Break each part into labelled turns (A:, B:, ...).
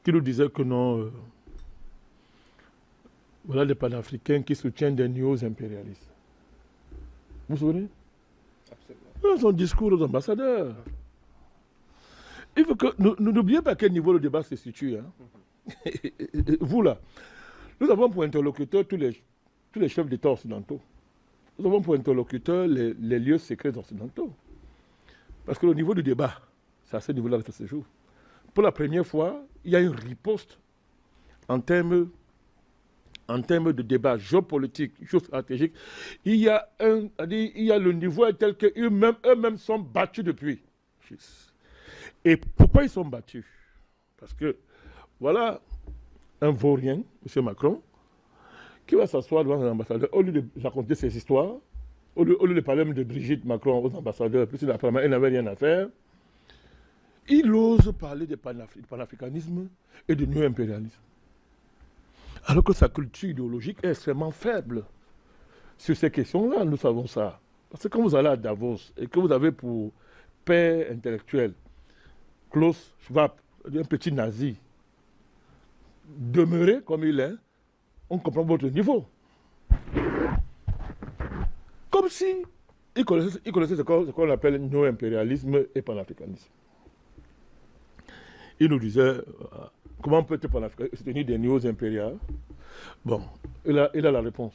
A: qui nous disait que non, voilà des panafricains qui soutiennent des néo-impérialistes. Vous vous souvenez? Dans son discours aux ambassadeurs. Il faut que nous n'oublions pas à quel niveau le débat se situe. Hein. Vous là, nous avons pour interlocuteurs tous les chefs d'État occidentaux. Nous avons pour interlocuteurs les lieux secrets occidentaux. Parce que le niveau du débat, c'est à ce niveau-là que ça se joue. Pour la première fois, il y a une riposte en termes de débat géopolitique, géostratégique. Il y a le niveau tel qu'eux-mêmes sont battus depuis. Et pourquoi ils sont battus? Parce que, voilà, un vaurien, M. Macron, qui va s'asseoir devant un ambassadeur, au lieu de raconter ses histoires, au lieu de parler même de Brigitte Macron aux ambassadeurs, plus il n'avait rien à faire, il ose parler de panafricanisme et de néo-impérialisme. Alors que sa culture idéologique est extrêmement faible sur ces questions-là, nous savons ça. Parce que quand vous allez à Davos et que vous avez pour père intellectuel Klaus Schwab, un petit nazi, demeuré comme il est, on comprend votre niveau. Comme si il connaissait ce qu'on appelle néo-impérialisme et panafricanisme. Il nous disait, comment peut-être soutenir des néo-impériales? Bon, il a la réponse.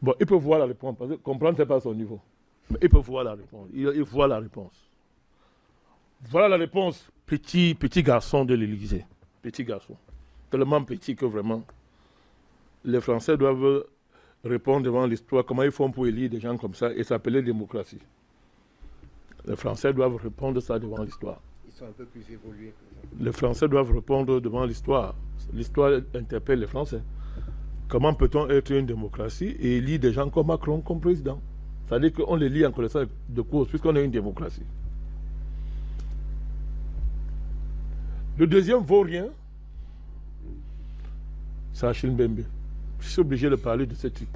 A: Bon, il peut voir la réponse, parce que comprendre, ce n'est pas son niveau. Mais il peut voir la réponse. Il voit la réponse. Voilà la réponse, petit garçon de l'Élysée. Petit garçon. Tellement petit que vraiment, les Français doivent répondre devant l'histoire comment ils font pour élire des gens comme ça et s'appeler démocratie. Les Français doivent répondre ça devant l'histoire.
B: Ils sont un peu plus évolués.
A: Les Français doivent répondre devant l'histoire. L'histoire interpelle les Français. Comment peut-on être une démocratie et élire des gens comme Macron comme président? C'est-à-dire qu'on les lit en connaissance de cause puisqu'on est une démocratie. Le deuxième vaurien, c'est Achille Mbembe. Je suis obligé de parler de ce type.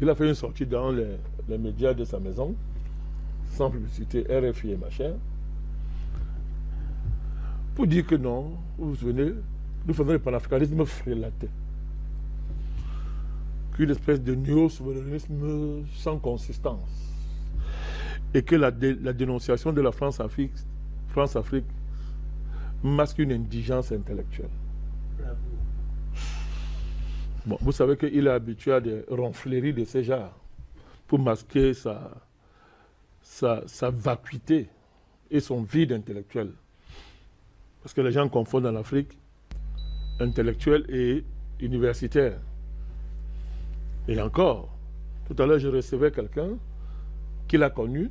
A: Il a fait une sortie dans les médias de sa maison, sans publicité, RFI et machin, pour dire que non, vous vous souvenez, nous faisons le panafricanisme frélaté. Qu'une espèce de néo-souverainisme sans consistance. Et que la dénonciation de la France-Afrique masque une indigence intellectuelle.
C: Bravo.
A: Bon, vous savez qu'il est habitué à des ronfleries de ce genre pour masquer sa vacuité et son vide intellectuel. Parce que les gens confondent en Afrique intellectuel et universitaire. Et encore, tout à l'heure, je recevais quelqu'un qui l'a connu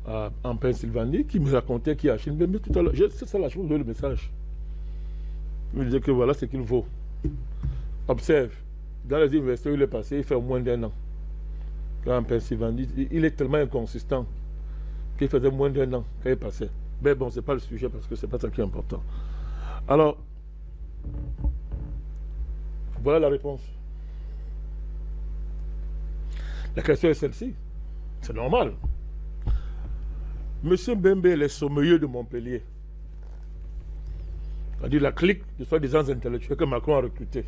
A: en Pennsylvanie, qui me racontait qui a Achille Mbembe tout à l'heure. C'est ça la chose, le message. Il me disait que voilà ce qu'il vaut. Observe, dans les universités où il est passé, il fait au moins d'1 an. Là, en Pennsylvanie, il est tellement inconsistant qu'il faisait moins d'1 an quand il passait. Mais bon, ce n'est pas le sujet parce que ce n'est pas ça qui est important. Alors, voilà la réponse. La question est celle-ci. C'est normal. Monsieur Mbembe est les sommeliers de Montpellier. C'est-à-dire la clique de soi-disant intellectuels que Macron a recruté.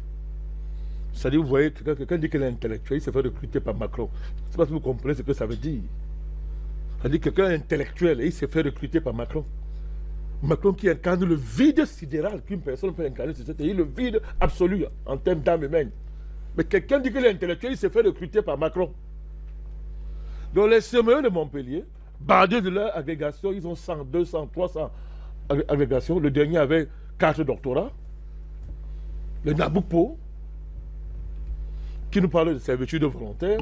A: C'est-à-dire, vous voyez, quelqu'un dit qu'il est intellectuel, il se fait recruter par Macron. Je ne sais pas si vous comprenez ce que ça veut dire. C'est-à-dire quelqu'un est intellectuel et il se fait recruter par Macron. Macron qui incarne le vide sidéral qu'une personne peut incarner sur cette terre, le vide absolu en termes d'âme humaine. Mais quelqu'un dit qu'il est intellectuel, il se fait recruter par Macron. Donc les semeurs de Montpellier, bardés de leur agrégation, ils ont 100, 200, 300 agrégations. Le dernier avait 4 doctorats. Le Nabucco, qui nous parle de servitude volontaire,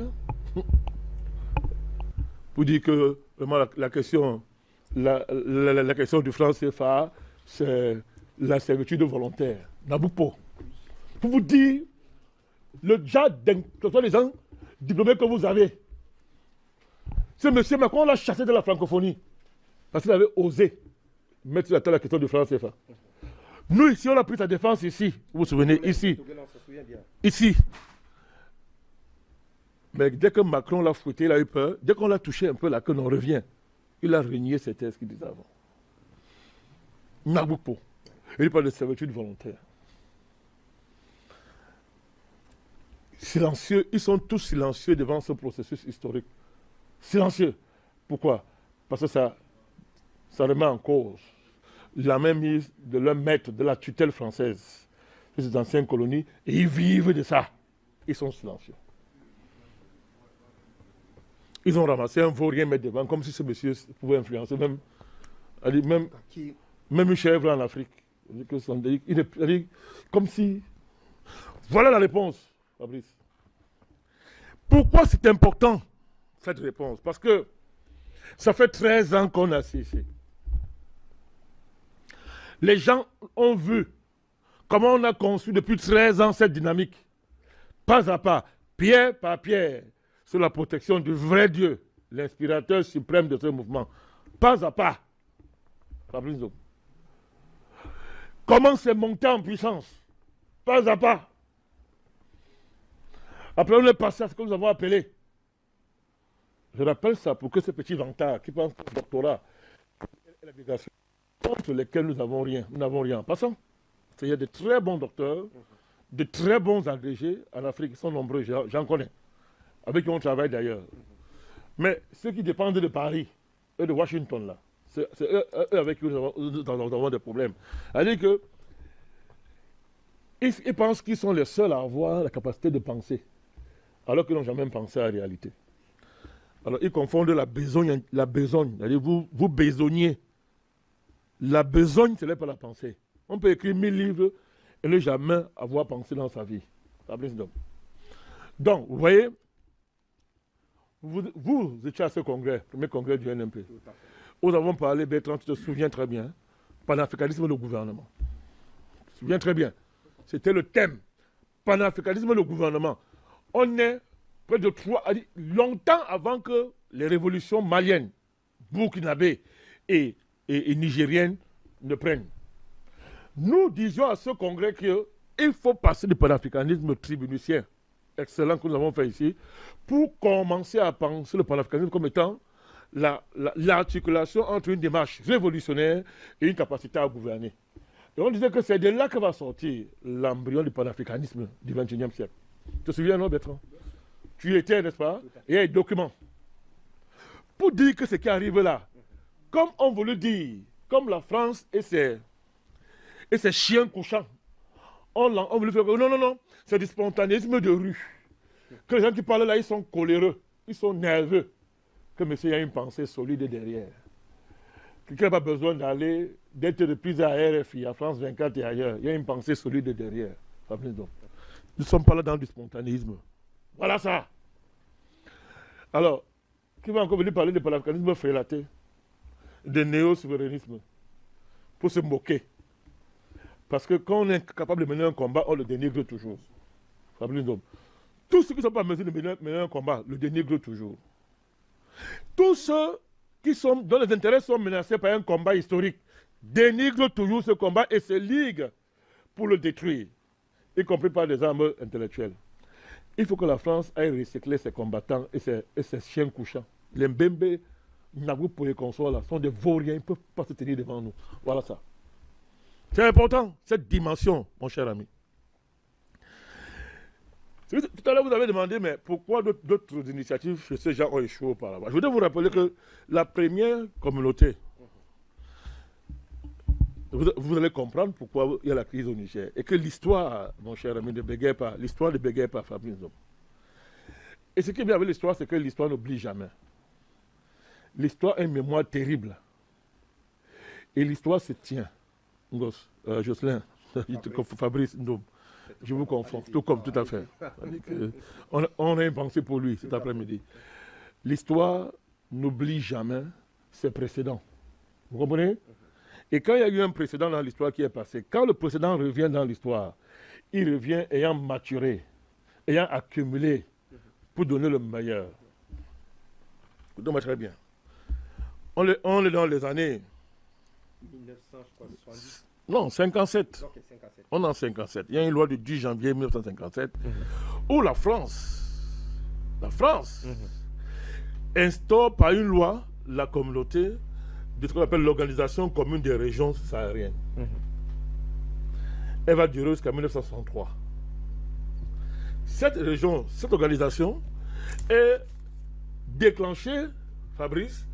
A: pour dire que vraiment la question du franc CFA, c'est la servitude volontaire. Nabucco. Pour vous dire le genre les gens diplômés que vous avez. Ce monsieur Macron l'a chassé de la francophonie parce qu'il avait osé mettre sur la question du franc CFA. Nous, ici, on a pris sa défense ici. Vous vous souvenez, ici. Ici. Mais dès que Macron l'a fouetté, il a eu peur. Dès qu'on l'a touché un peu, là, qu'on en revient, il a renié ces thèses qu'il disait avant. Nabucco. Il parle de servitude volontaire. Silencieux, ils sont tous silencieux devant ce processus historique. Silencieux. Pourquoi? Parce que ça remet en cause la mainmise de leur maître, de la tutelle française, de ces anciennes colonies, et ils vivent de ça. Ils sont silencieux. Ils ont ramassé un vaurien mettre devant, comme si ce monsieur pouvait influencer même une chèvre en Afrique. Comme si... Voilà la réponse, Fabrice. Pourquoi c'est important, cette réponse? Parce que ça fait 13 ans qu'on a cessé. Les gens ont vu comment on a conçu depuis 13 ans cette dynamique. Pas à pas, pierre par pierre, sous la protection du vrai Dieu, l'inspirateur suprême de ce mouvement. Pas à pas. Fabrice Ndom. Comment c'est monté en puissance? Pas à pas. Après, on est passé à ce que nous avons appelé. Je rappelle ça pour que ces petits vantards qui pensent au doctorat et la migration, contre lesquels nous n'avons rien. Nous n'avons rien. Passons. Il y a de très bons docteurs, de très bons agrégés en Afrique. Ils sont nombreux, j'en connais. Avec qui on travaille d'ailleurs. Mais ceux qui dépendent de Paris, eux de Washington, là, c'est eux avec qui nous avons des problèmes. C'est-à-dire que ils pensent qu'ils sont les seuls à avoir la capacité de penser, alors qu'ils n'ont jamais pensé à la réalité. Alors ils confondent la besogne. C'est-à-dire vous besognez. La besogne, ce n'est pas la pensée. On peut écrire 1000 livres et ne jamais avoir pensé dans sa vie. Donc, vous voyez, vous étiez à ce congrès, premier congrès du NMP. Nous avons parlé, Bertrand, tu te souviens très bien, panafricanisme de gouvernement. Tu te souviens très bien. C'était le thème. Panafricanisme de gouvernement. On est près de longtemps avant que les révolutions maliennes, burkinabé et nigériennes ne prennent. Nous disions à ce congrès qu'il faut passer du panafricanisme tribunicien, excellent que nous avons fait ici, pour commencer à penser le panafricanisme comme étant l'articulation entre une démarche révolutionnaire et une capacité à gouverner. Et on disait que c'est de là que va sortir l'embryon du panafricanisme du XXIe siècle. Tu te souviens, non, Bertrand? Tu y étais, n'est-ce pas? Et il y a des documents. Pour dire que ce qui arrive là, comme on veut le dire, comme la France et ses chiens couchants, on veut le faire. Non, c'est du spontanéisme de rue. Que les gens qui parlent là, ils sont coléreux, ils sont nerveux. Que monsieur, il y a une pensée solide derrière. Quelqu'un n'a pas besoin d'être repris à RFI, à France 24 et ailleurs. Il y a une pensée solide derrière. Nous ne sommes pas là dans du spontanéisme. Voilà ça. Alors, qui va encore venir parler de panafricanisme frélaté, de néo-souverainisme, pour se moquer. Parce que quand on est capable de mener un combat, on le dénigre toujours. Tous ceux qui ne sont pas en mesure de mener un combat, le dénigrent toujours. Tous ceux dont les intérêts sont menacés par un combat historique dénigrent toujours ce combat et se liguent pour le détruire, y compris par des armes intellectuelles. Il faut que la France aille recycler ses combattants et ses chiens couchants. Les Mbembe, Nabucco et les consorts là sont des vauriens, ils ne peuvent pas se tenir devant nous. Voilà ça. C'est important, cette dimension, mon cher ami. Tout à l'heure, vous avez demandé, mais pourquoi d'autres initiatives chez ces gens ont échoué auparavant? Je voudrais vous rappeler que la première communauté, vous allez comprendre pourquoi il y a la crise au Niger. Et que l'histoire, mon cher ami, ne bégaye pas. L'histoire ne bégaye pas, Fabrice Ndom. Et ce qui est bien avec l'histoire, c'est que l'histoire n'oublie jamais. L'histoire a une mémoire terrible. Et l'histoire se tient. Jocelyn, Fabrice Ndom. Je vous confonds, tout à fait. On a une pensée pour lui cet après-midi. L'histoire n'oublie jamais ses précédents. Vous comprenez? Et quand il y a eu un précédent dans l'histoire qui est passé, quand le précédent revient dans l'histoire, il revient ayant maturé, ayant accumulé pour donner le meilleur. Donc, très bien. On est dans les années... 1970. Non, 57. Okay, 57. On est en 57. Il y a une loi du 10 janvier 1957 où la France instaure par une loi la communauté de ce qu'on appelle l'Organisation commune des régions sahariennes. Elle va durer jusqu'à 1963. Cette organisation est déclenchée, Fabrice,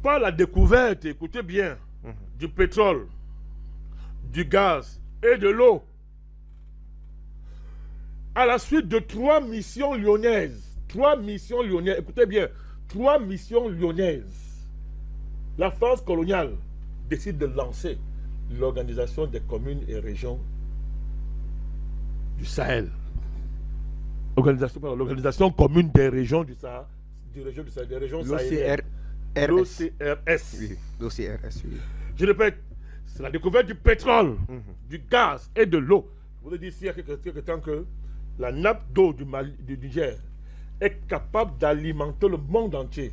A: par la découverte, écoutez bien, du pétrole, du gaz et de l'eau. À la suite de 3 missions lyonnaises. 3 missions lyonnaises, écoutez bien, 3 missions lyonnaises. La France coloniale décide de lancer l'Organisation des communes et régions du Sahel. L'Organisation commune des régions du Sahel, des régions sahéliennes. L'OCRS.
B: Oui, l'OCRS, oui.
A: Je répète, c'est la découverte du pétrole, du gaz et de l'eau. Je vous ai dit ici il y a quelques temps que la nappe d'eau du Niger est capable d'alimenter le monde entier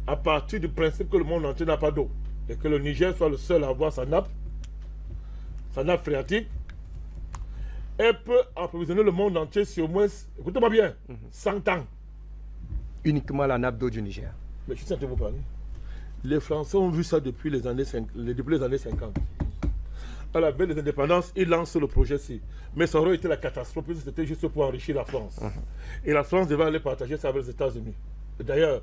A: à partir du principe que le monde entier n'a pas d'eau et que le Niger soit le seul à avoir sa nappe phréatique. Elle peut approvisionner le monde entier sur au moins, écoutez-moi bien, 100 ans.
B: Uniquement la nappe d'eau du Niger.
A: Mais je suis en train de vous parler. Les Français ont vu ça depuis les années 50. À la veille des indépendances, ils lancent le projet-ci. Mais ça aurait été la catastrophe, c'était juste pour enrichir la France. Et la France devait aller partager ça avec les États-Unis. D'ailleurs,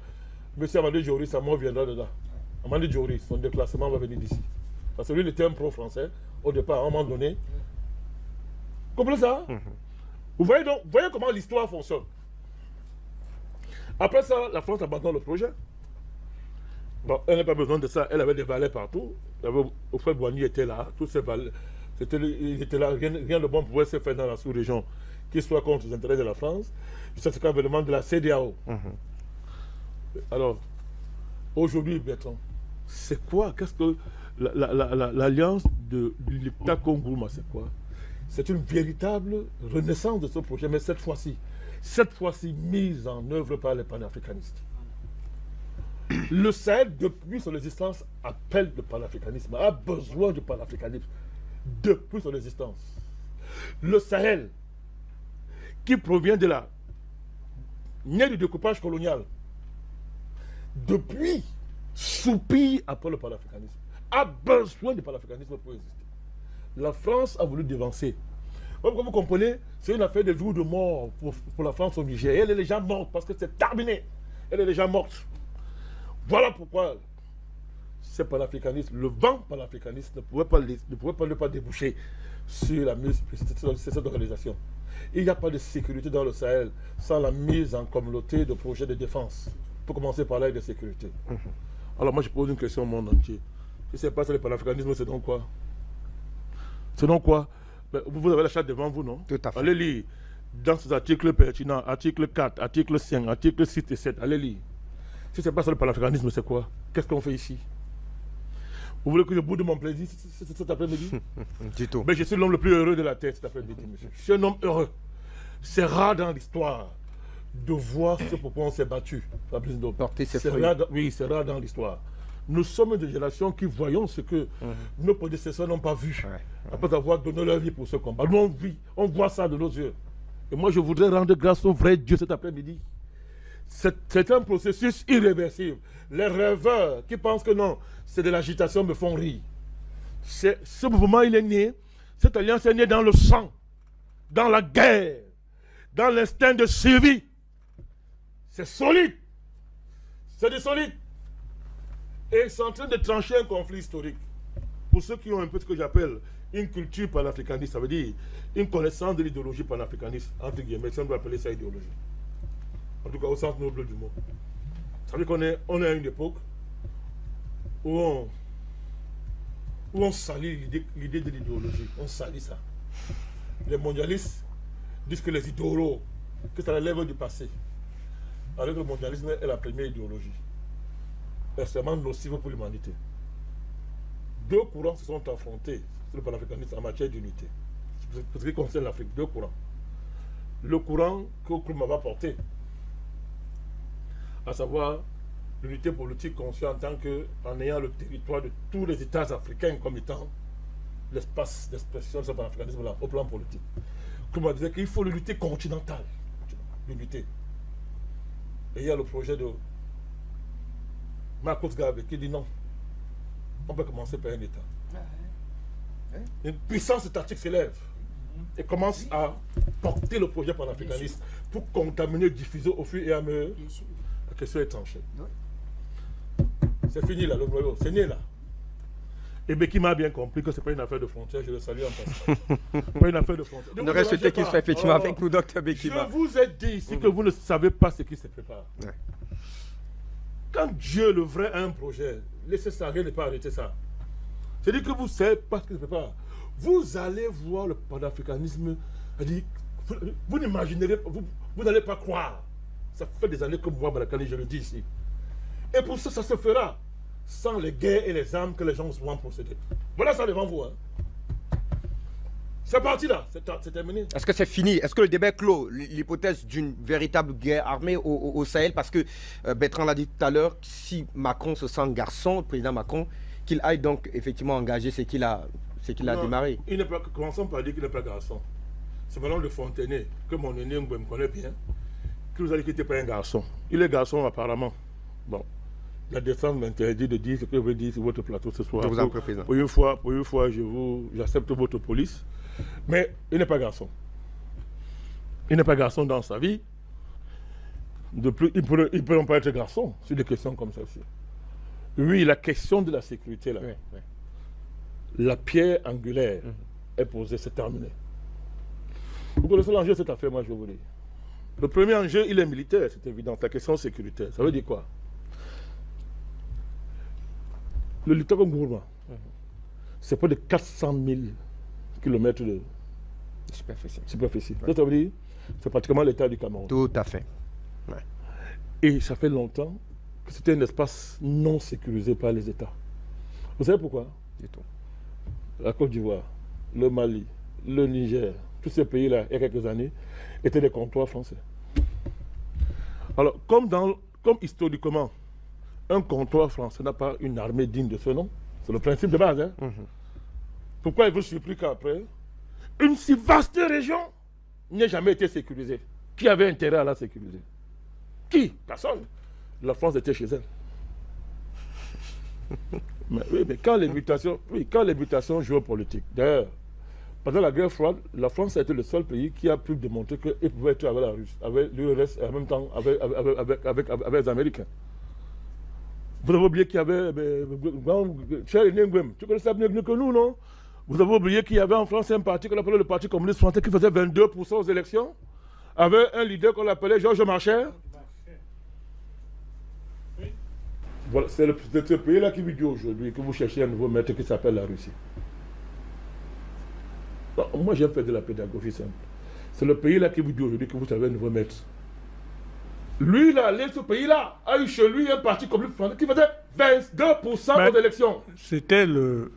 A: M. Amadou Diori, sa mort viendra dedans. Amadou Diori, son déclassement va venir d'ici. Parce que lui, il était un pro-français. Au départ, à un moment donné. Vous comprenez ça? Vous voyez donc, voyez comment l'histoire fonctionne. Après ça, la France abandonne le projet. Bon, elle n'a pas besoin de ça. Elle avait des valets partout. Oufouet Boigny était là. Tous ces valets, ils étaient là. Rien de bon pouvait se faire dans la sous-région qui soit contre les intérêts de la France. Jusqu'à ce qu'avènement de la CEDEAO. Alors, aujourd'hui, Bertrand, c'est quoi? Qu'est-ce que l'alliance de l'État Congouma, c'est quoi? C'est une véritable renaissance de ce projet, mais cette fois-ci mise en œuvre par les panafricanistes. Le Sahel, depuis son existence, appelle le panafricanisme, a besoin du panafricanisme depuis son existence. Le Sahel, qui provient de la né du découpage colonial, depuis soupire après le panafricanisme, a besoin du panafricanisme pour exister. La France a voulu dévancer. Comme vous comprenez, c'est une affaire de vie ou de mort pour la France au Niger. Elle est déjà morte parce que c'est terminé. Elle est déjà morte. Voilà pourquoi ce panafricanisme, le vent panafricaniste ne pouvait pas déboucher sur cette organisation. Il n'y a pas de sécurité dans le Sahel sans la mise en communauté de projets de défense. Pour commencer par là, de sécurité. Alors moi je pose une question au monde entier. Je ne sais pas si le panafricanisme c'est donc quoi? C'est donc quoi? Ben, vous avez la charte devant vous, non?
B: Tout à fait.
A: Allez lire dans ces articles pertinents, article 4, article 5, article 6 et 7. Allez lire. Si ce n'est pas ça le panafricanisme, c'est quoi? Qu'est-ce qu'on fait ici? Vous voulez que je boude mon plaisir cet après-midi?
B: Du tout.
A: Mais je suis l'homme le plus heureux de la terre cet après-midi, monsieur. Je suis un homme heureux. C'est rare dans l'histoire de voir ce pourquoi on s'est battu.
B: Porter ses fruits.
A: Oui, c'est rare dans l'histoire. Nous sommes des générations qui voyons ce que nos prédécesseurs n'ont pas vu. Après avoir donné leur vie pour ce combat. Nous, on voit ça de nos yeux. Et moi, je voudrais rendre grâce au vrai Dieu cet après-midi. C'est un processus irréversible. Les rêveurs qui pensent que non, c'est de l'agitation me font rire. Ce mouvement, il est né, cette alliance est née dans le sang, dans la guerre, dans l'instinct de survie. C'est solide. C'est du solide. Et c'est en train de trancher un conflit historique. Pour ceux qui ont un peu ce que j'appelle une culture panafricaniste, ça veut dire une connaissance de l'idéologie panafricaniste, entre guillemets, si on doit appeler ça idéologie. En tout cas, au sens noble du mot. Ça veut dire qu'on est à une époque où on salit l'idée de l'idéologie. On salit ça. Les mondialistes disent que les idéaux, que ça relève du passé. Alors que le mondialisme est la première idéologie. Extrêmement nocive pour l'humanité. Deux courants se sont affrontés sur le panafricanisme en matière d'unité. Pour ce qui concerne l'Afrique, deux courants. Le courant que Nkrumah va porter, à savoir l'unité politique conçue en ayant le territoire de tous les États africains comme étant l'espace d'expression de ce panafricanisme-là, au plan politique. Nkrumah disait qu'il faut l'unité continentale, l'unité. Et il y a le projet de Marcus Garvey qui dit non, on peut commencer par un État. Une puissance étatique s'élève et commence à porter le projet panafricaniste pour contaminer, diffuser au fur et à mesure la question est tranchée. C'est fini là, le noyau, c'est né là. Et Bekima a bien compris que ce n'est pas une affaire de frontière, je le salue en passant. Pas une affaire de frontière.
B: On aurait souhaité qu'il soit effectivement avec nous, Dr Bekima.
A: Je vous ai dit ici que vous ne savez pas ce qui se prépare.
B: Ouais.
A: Quand Dieu, le vrai, a un projet, laissez ça, rien n'est pas arrêter ça. C'est-à-dire que vous ne savez pas ce qui se prépare. Vous allez voir le panafricanisme. Vous n'imaginerez pas, vous n'allez pas croire. Ça fait des années que moi, Balakani, je le dis ici. Et pour ça, ça se fera sans les guerres et les armes que les gens vont procéder. Voilà ça devant vous. Hein. C'est parti là, c'est terminé.
B: Est-ce que c'est fini? Est-ce que le débat est clos? L'hypothèse d'une véritable guerre armée au Sahel, parce que Bertrand l'a dit tout à l'heure, si Macron se sent garçon, le président Macron, qu'il aille donc effectivement engager ce qu'il a démarré.
A: Commençons par dire qu'il n'est pas garçon. C'est maintenant le Fontenay, que mon aîné me connaît bien, que vous allez quitter pas un garçon. Il est garçon apparemment. Bon. La défense m'interdit de dire ce que veut dire sur votre plateau ce soir.
B: Je vous en prie, président.
A: Pour une fois, j'accepte votre police. Mais il n'est pas garçon. Il n'est pas garçon dans sa vie. De plus, il ne peut pas être garçon sur des questions comme celle-ci. Oui, la question de la sécurité, là, la pierre angulaire est posée, c'est terminé. Vous connaissez l'enjeu de cette affaire, moi je vais vous dire. Le premier enjeu, il est militaire, c'est évident. La question sécuritaire, ça veut dire quoi? Le littoral gourmand, c'est pas de 400 000 km de superficie. Ça veut dire c'est pratiquement l'état du Cameroun.
B: Tout à fait. Ouais.
A: Et ça fait longtemps que c'était un espace non sécurisé par les États. Vous savez pourquoi?
B: Du tout.
A: La Côte d'Ivoire, le Mali, le Niger, tous ces pays-là, il y a quelques années, étaient des comptoirs français. Alors, comme historiquement, un comptoir français n'a pas une armée digne de ce nom, c'est le principe de base. Hein? Pourquoi il vous surpris qu'après, une si vaste région n'ait jamais été sécurisée? Qui avait intérêt à la sécuriser? Qui? Personne. La France était chez elle. mais quand les mutations géopolitiques, d'ailleurs, pendant la guerre froide, la France a été le seul pays qui a pu démontrer qu'il pouvait être avec la Russie, avec l'URSS et en même temps avec les Américains. Vous avez oublié qu'il y avait... Tu connais ça mieux que nous, non? Vous avez oublié qu'il y avait en France un parti qu'on appelait le Parti communiste français qui faisait 22% aux élections, avec un leader qu'on appelait Georges Marchais. Voilà, c'est ce pays-là qui vous dit aujourd'hui que vous cherchez un nouveau maître qui s'appelle la Russie. Non, moi, j'ai fait de la pédagogie simple. C'est le pays-là qui vous dit aujourd'hui que vous avez un nouveau maître. Lui, là, ce pays-là, a eu chez lui un parti communiste français qui faisait 22% aux élections.
C: C'était le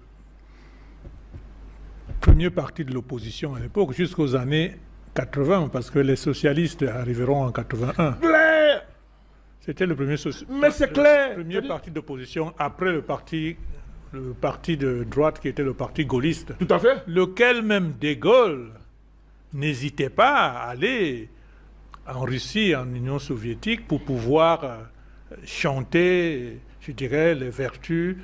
C: premier parti de l'opposition à l'époque, jusqu'aux années 80, parce que les socialistes arriveront en 81.
A: Claire!
C: C'était le premier,
A: mais c'est clair.
C: Le premier parti d'opposition après le parti de droite qui était le parti gaulliste.
A: Tout à fait.
C: Lequel même De Gaulle n'hésitait pas à aller en Russie, en Union soviétique, pour pouvoir chanter, je dirais, les vertus